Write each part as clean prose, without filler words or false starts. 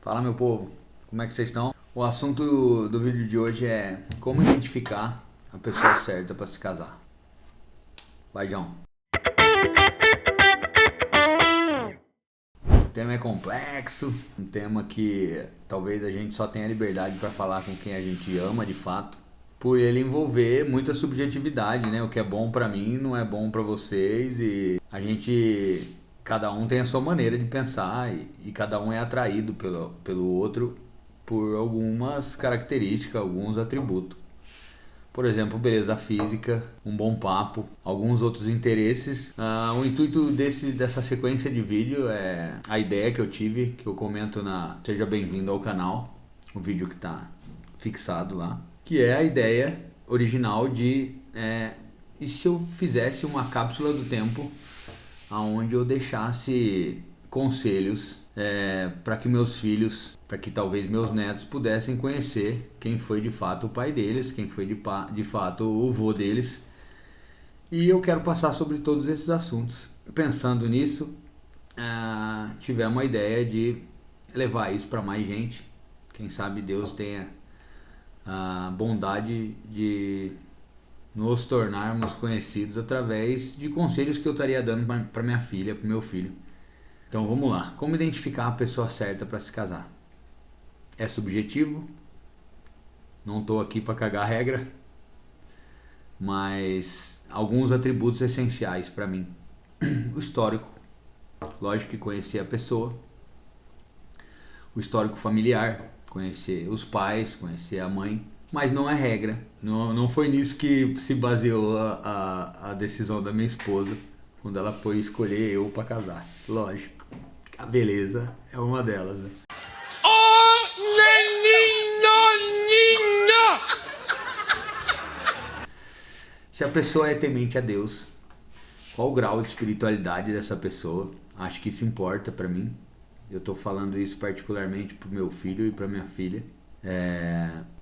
Fala, meu povo, como é que vocês estão? O assunto do vídeo de hoje é como identificar a pessoa certa para se casar. Vai, João. O tema é complexo, um tema que talvez a gente só tenha liberdade para falar com quem a gente ama de fato, por ele envolver muita subjetividade, né? O que é bom para mim não é bom para vocês e cada um tem a sua maneira de pensar e cada um é atraído pelo outro por algumas características, alguns atributos. Por exemplo, beleza física, um bom papo, alguns outros interesses. O intuito dessa sequência de vídeo é a ideia que eu tive, que eu comento na Seja Bem-vindo ao canal, o vídeo que está fixado lá, que é a ideia original de e se eu fizesse uma cápsula do tempo onde eu deixasse conselhos para que meus filhos, para que talvez meus netos pudessem conhecer quem foi de fato o pai deles, quem foi de fato o vô deles. E eu quero passar sobre todos esses assuntos. Pensando nisso, tivemos a ideia de levar isso para mais gente. Quem sabe Deus tenha a bondade de nos tornarmos conhecidos através de conselhos que eu estaria dando para minha filha, para o meu filho. Então vamos lá. Como identificar a pessoa certa para se casar? É subjetivo. Não estou aqui para cagar a regra, mas alguns atributos essenciais para mim. O histórico, lógico que conhecer a pessoa. O histórico familiar, conhecer os pais, conhecer a mãe. Mas não é regra. Não foi nisso que se baseou a decisão da minha esposa quando ela foi escolher eu para casar. Lógico, a beleza é uma delas, né? Oh, menino! Se a pessoa é temente a Deus, qual o grau de espiritualidade dessa pessoa? Acho que isso importa para mim. Eu tô falando isso particularmente pro meu filho e pra minha filha.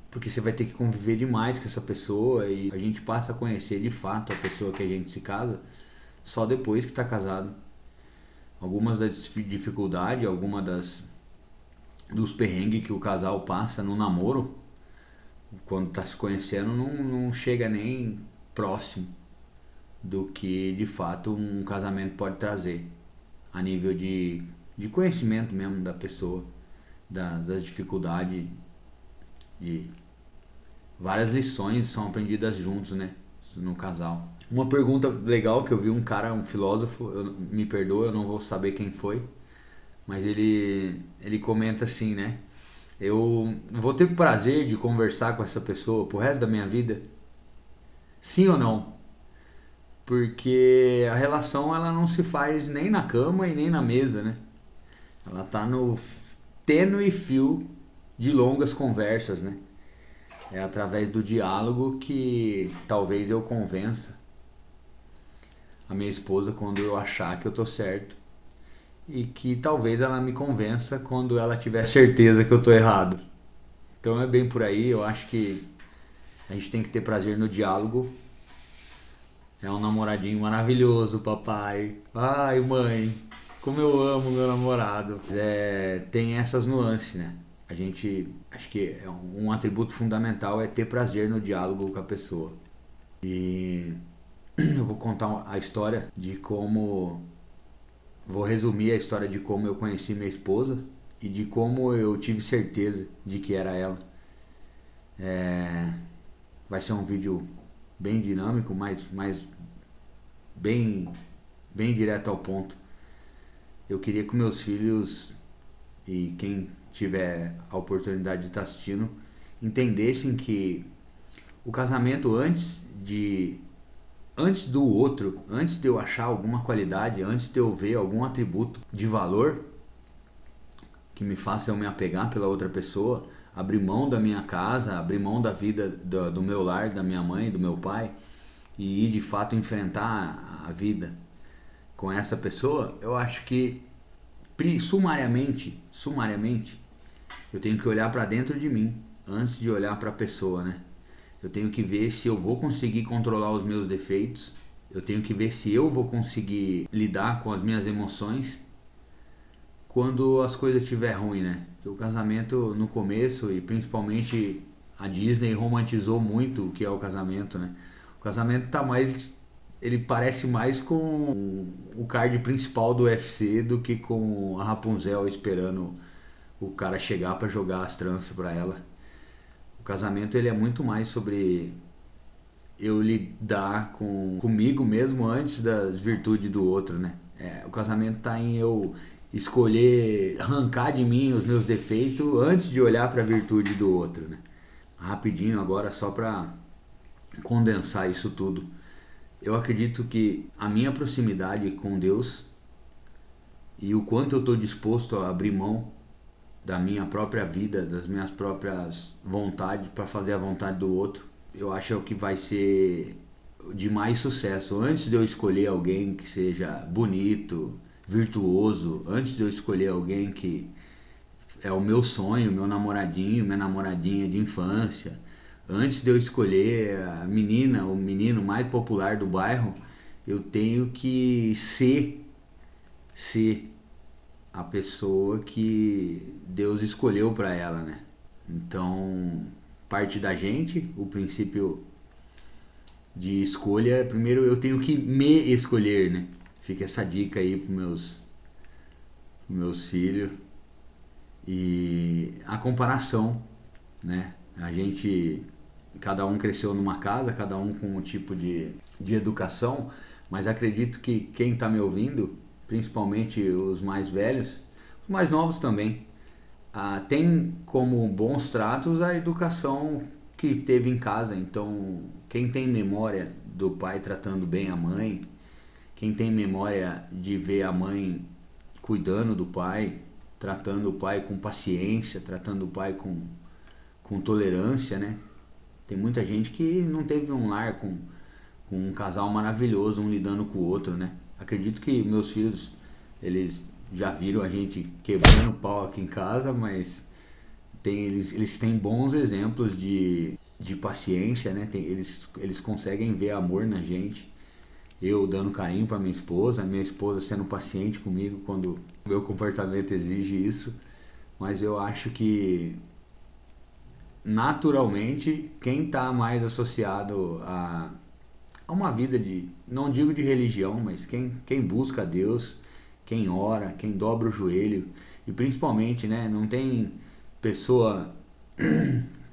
Porque você vai ter que conviver demais com essa pessoa e a gente passa a conhecer de fato a pessoa que a gente se casa só depois que está casado. Algumas das dificuldades, dos perrengues que o casal passa no namoro, quando está se conhecendo, não chega nem próximo do que de fato um casamento pode trazer a nível de conhecimento mesmo da pessoa, das dificuldades, de várias lições são aprendidas juntos, né, no casal. Uma pergunta legal que eu vi um filósofo, me perdoa, eu não vou saber quem foi, mas ele comenta assim, né? Eu vou ter o prazer de conversar com essa pessoa pro resto da minha vida? Sim ou não? Porque a relação ela não se faz nem na cama e nem na mesa, né? Ela tá no tênue fio de longas conversas, né? É através do diálogo que talvez eu convença a minha esposa quando eu achar que eu tô certo e que talvez ela me convença quando ela tiver certeza que eu tô errado. Então é bem por aí, eu acho que a gente tem que ter prazer no diálogo. É um namoradinho maravilhoso, papai. Ai, mãe, como eu amo meu namorado. Tem essas nuances, né? Acho que um atributo fundamental é ter prazer no diálogo com a pessoa. E eu vou contar a história de como... Vou resumir a história de como eu conheci minha esposa e de como eu tive certeza de que era ela. Vai ser um vídeo bem dinâmico, mas bem direto ao ponto. Eu queria que meus filhos e quem tiver a oportunidade de estar assistindo entendessem que o casamento antes do outro, antes de eu achar alguma qualidade, antes de eu ver algum atributo de valor que me faça eu me apegar pela outra pessoa, abrir mão da minha casa, abrir mão da vida do meu lar, da minha mãe, do meu pai e ir de fato enfrentar a vida com essa pessoa, eu acho que sumariamente eu tenho que olhar para dentro de mim antes de olhar para a pessoa, né? Eu tenho que ver se eu vou conseguir controlar os meus defeitos, eu tenho que ver se eu vou conseguir lidar com as minhas emoções, quando as coisas estiver ruim, né? Porque o casamento no começo, e principalmente a Disney romantizou muito o que é o casamento, né? O casamento tá mais, ele parece mais com o card principal do UFC do que com a Rapunzel esperando o cara chegar para jogar as tranças para ela. O casamento ele é muito mais sobre eu lidar comigo mesmo antes das virtudes do outro, né? O casamento tá em eu escolher arrancar de mim os meus defeitos antes de olhar para a virtude do outro, né? Rapidinho agora, só para condensar isso tudo. Eu acredito que a minha proximidade com Deus e o quanto eu estou disposto a abrir mão da minha própria vida, das minhas próprias vontades para fazer a vontade do outro, eu acho que é o que vai ser de mais sucesso. Antes de eu escolher alguém que seja bonito, virtuoso, antes de eu escolher alguém que é o meu sonho, meu namoradinho, minha namoradinha de infância, antes de eu escolher a menina, o menino mais popular do bairro, eu tenho que ser a pessoa que Deus escolheu para ela, né? Então, parte da gente, o princípio de escolha, primeiro eu tenho que me escolher, né? Fica essa dica aí para meus filhos. E a comparação, né? A gente, cada um cresceu numa casa, cada um com um tipo de educação, mas acredito que quem está me ouvindo, principalmente os mais velhos, os mais novos também, tem como bons tratos a educação que teve em casa. Então, quem tem memória do pai tratando bem a mãe, quem tem memória de ver a mãe cuidando do pai, tratando o pai com paciência, tratando o pai com tolerância, né? Tem muita gente que não teve um lar com um casal maravilhoso, um lidando com o outro, né? Acredito que meus filhos, eles já viram a gente quebrando pau aqui em casa, mas eles têm bons exemplos de paciência, né? Eles conseguem ver amor na gente. Eu dando carinho para minha esposa sendo paciente comigo quando o meu comportamento exige isso. Mas eu acho que naturalmente quem está mais associado a uma vida de, não digo de religião, mas quem busca a Deus, quem ora, quem dobra o joelho, e principalmente, né, não tem pessoa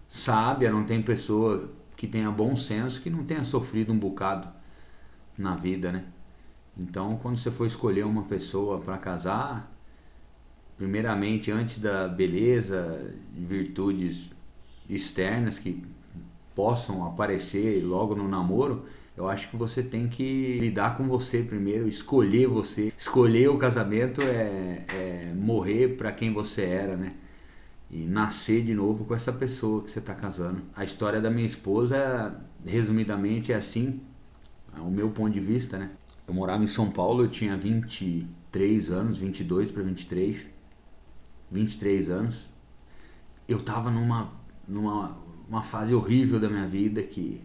sábia, não tem pessoa que tenha bom senso que não tenha sofrido um bocado na vida, né? Então, quando você for escolher uma pessoa para casar, primeiramente, antes da beleza, virtudes externas que possam aparecer logo no namoro, eu acho que você tem que lidar com você primeiro, escolher você. Escolher o casamento é morrer para quem você era, né? E nascer de novo com essa pessoa que você está casando. A história da minha esposa, resumidamente, é assim, o meu ponto de vista, né? Eu morava em São Paulo, eu tinha 23 anos, 22 para 23 anos. Eu tava numa fase horrível da minha vida, que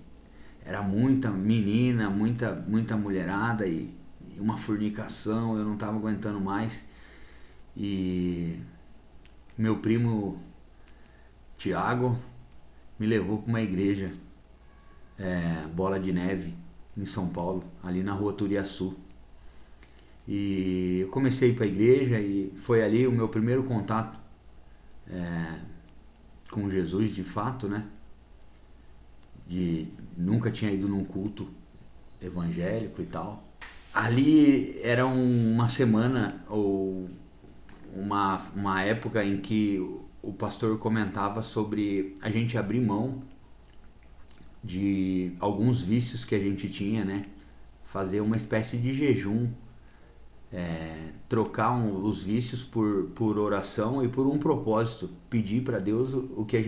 era muita menina, muita mulherada e uma fornicação, eu não tava aguentando mais. E meu primo Tiago me levou para uma igreja, Bola de Neve, em São Paulo, ali na rua Turiaçu. E eu comecei a ir para a igreja e foi ali o meu primeiro contato com Jesus de fato, né? Nunca tinha ido num culto evangélico e tal. Ali era uma semana ou uma época em que o pastor comentava sobre a gente abrir mão de alguns vícios que a gente tinha, né? Fazer uma espécie de jejum, trocar os vícios por oração e por um propósito, pedir para Deus o que a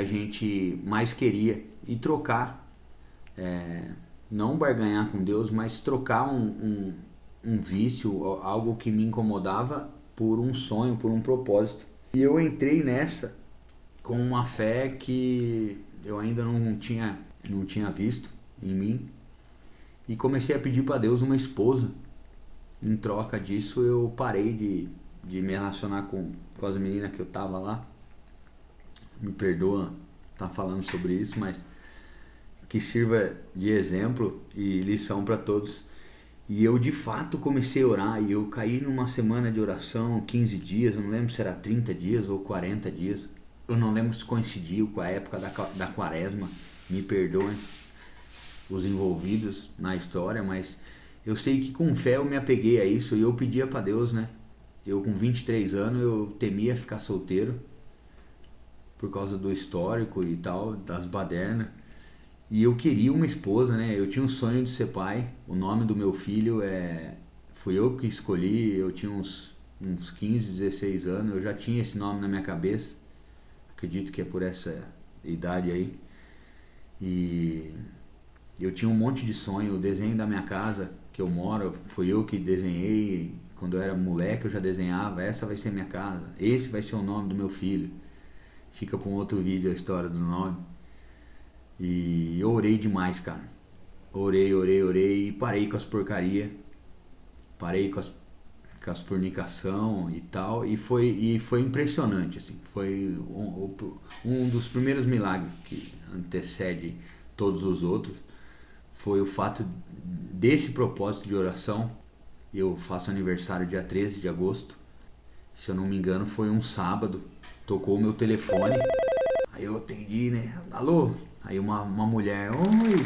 gente mais queria e trocar, não barganhar com Deus, mas trocar um vício, algo que me incomodava, por um sonho, por um propósito. E eu entrei nessa com uma fé que eu ainda não tinha visto em mim, e comecei a pedir para Deus uma esposa. em troca disso eu parei de me relacionar com as meninas que eu tava lá. Me perdoa tá falando sobre isso, mas que sirva de exemplo e lição para todos. E eu de fato comecei a orar e eu caí numa semana de oração, 15 dias, eu não lembro se era 30 dias ou 40 dias. Eu não lembro se coincidiu com a época da quaresma, me perdoem os envolvidos na história, mas eu sei que com fé eu me apeguei a isso e eu pedia para Deus, né? Eu com 23 anos eu temia ficar solteiro por causa do histórico e tal, das badernas. E eu queria uma esposa, né? Eu tinha um sonho de ser pai. O nome do meu filho fui eu que escolhi. Eu tinha uns 15, 16 anos. Eu já tinha esse nome na minha cabeça. Acredito que é por essa idade aí. E eu tinha um monte de sonho. O desenho da minha casa que eu moro, fui eu que desenhei. Quando eu era moleque eu já desenhava. Essa vai ser minha casa. Esse vai ser o nome do meu filho. Fica para um outro vídeo a história do nome. E eu orei demais, cara. Orei e parei com as porcaria. Parei com as fornicação e tal. E foi impressionante, assim. Foi um dos primeiros milagres que antecede todos os outros. Foi o fato desse propósito de oração. Eu faço aniversário dia 13 de agosto. Se eu não me engano, foi um sábado. Tocou o meu telefone. Aí eu atendi, né? Alô? Aí uma mulher, oi,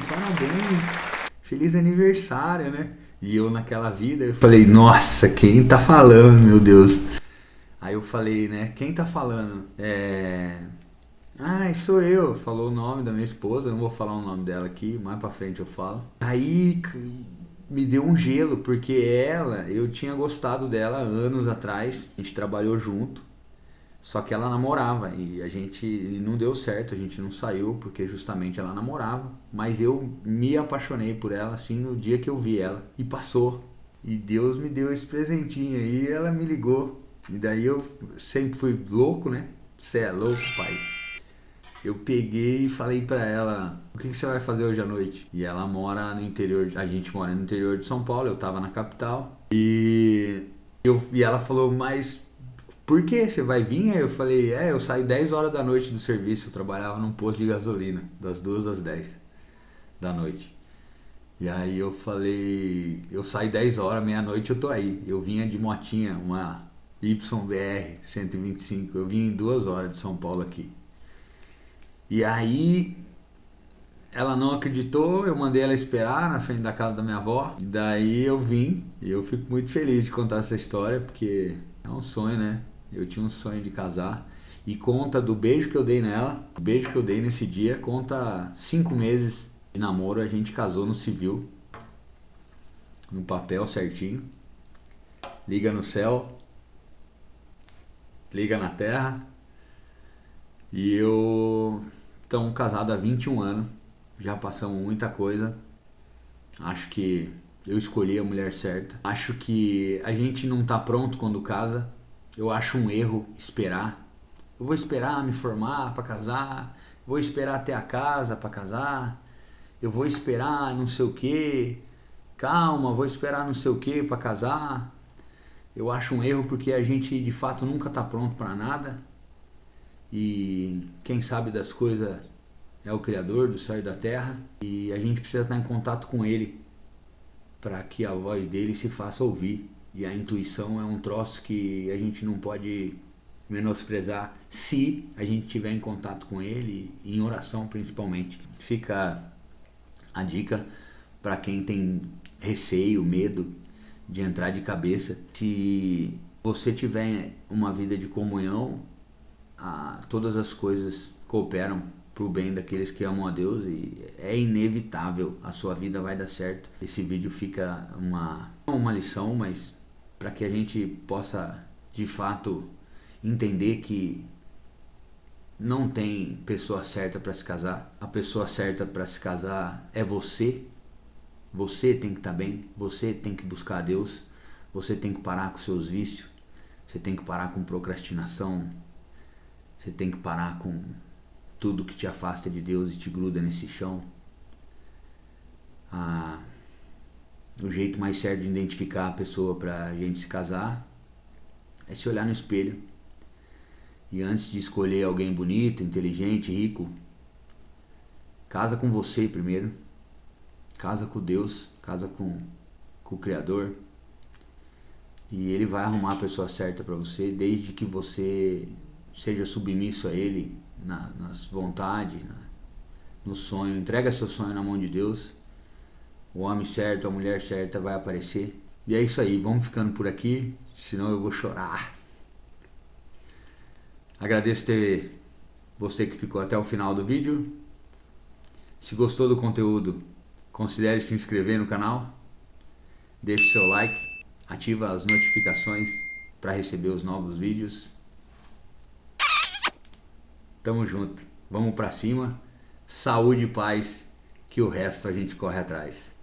parabéns, feliz aniversário, né? E eu naquela vida, eu falei, nossa, quem tá falando, meu Deus? Aí eu falei, né, quem tá falando? Sou eu, falou o nome da minha esposa, eu não vou falar o nome dela aqui, mais pra frente eu falo. Aí me deu um gelo, porque eu tinha gostado dela anos atrás, a gente trabalhou junto. Só que ela namorava e a gente não deu certo, a gente não saiu porque justamente ela namorava. Mas eu me apaixonei por ela assim no dia que eu vi ela e passou. E Deus me deu esse presentinho aí e ela me ligou. E daí eu sempre fui louco, né? Você é louco, pai? Eu peguei e falei pra ela, o que você vai fazer hoje à noite? E ela mora no interior, a gente mora no interior de São Paulo, eu tava na capital. E ela falou, mas por que você vai vir? Aí eu falei, eu saio 10 horas da noite do serviço, eu trabalhava num posto de gasolina, das 2 às 10 da noite. E aí eu falei, eu saio 10 horas, meia-noite eu tô aí. Eu vinha de motinha, uma YBR 125, eu vim em 2 horas de São Paulo aqui. E aí ela não acreditou, eu mandei ela esperar na frente da casa da minha avó. Daí eu vim, e eu fico muito feliz de contar essa história, porque é um sonho, né? Eu tinha um sonho de casar. E conta do beijo que eu dei nela, o beijo que eu dei nesse dia, conta 5 meses de namoro, a gente casou no civil, no papel certinho. Liga no céu, liga na terra. E eu estamos casados há 21 anos, já passamos muita coisa. Acho que eu escolhi a mulher certa. Acho que a gente não tá pronto quando casa. Eu acho um erro esperar. Eu vou esperar me formar para casar, vou esperar ter a casa para casar, eu vou esperar não sei o que, calma, vou esperar não sei o que para casar. Eu acho um erro porque a gente de fato nunca tá pronto para nada. E quem sabe das coisas é o Criador do céu e da terra. E a gente precisa estar em contato com Ele para que a voz dele se faça ouvir. E a intuição é um troço que a gente não pode menosprezar se a gente estiver em contato com ele, em oração principalmente. Fica a dica para quem tem receio, medo de entrar de cabeça. Se você tiver uma vida de comunhão, todas as coisas cooperam para o bem daqueles que amam a Deus e é inevitável, a sua vida vai dar certo. Esse vídeo fica uma lição, mas para que a gente possa de fato entender que não tem pessoa certa para se casar. A pessoa certa para se casar é você. Você tem que estar bem, você tem que buscar a Deus, você tem que parar com seus vícios, você tem que parar com procrastinação, você tem que parar com tudo que te afasta de Deus e te gruda nesse chão. O jeito mais certo de identificar a pessoa pra gente se casar é se olhar no espelho. E antes de escolher alguém bonito, inteligente, rico, casa com você primeiro. Casa com Deus, casa com o Criador. E Ele vai arrumar a pessoa certa para você, desde que você seja submisso a Ele nas vontades, no sonho. Entrega seu sonho na mão de Deus. O homem certo, a mulher certa vai aparecer. E é isso aí, vamos ficando por aqui, senão eu vou chorar. Agradeço ter você que ficou até o final do vídeo. Se gostou do conteúdo, considere se inscrever no canal. Deixe seu like, ativa as notificações para receber os novos vídeos. Tamo junto, vamos pra cima. Saúde e paz, que o resto a gente corre atrás.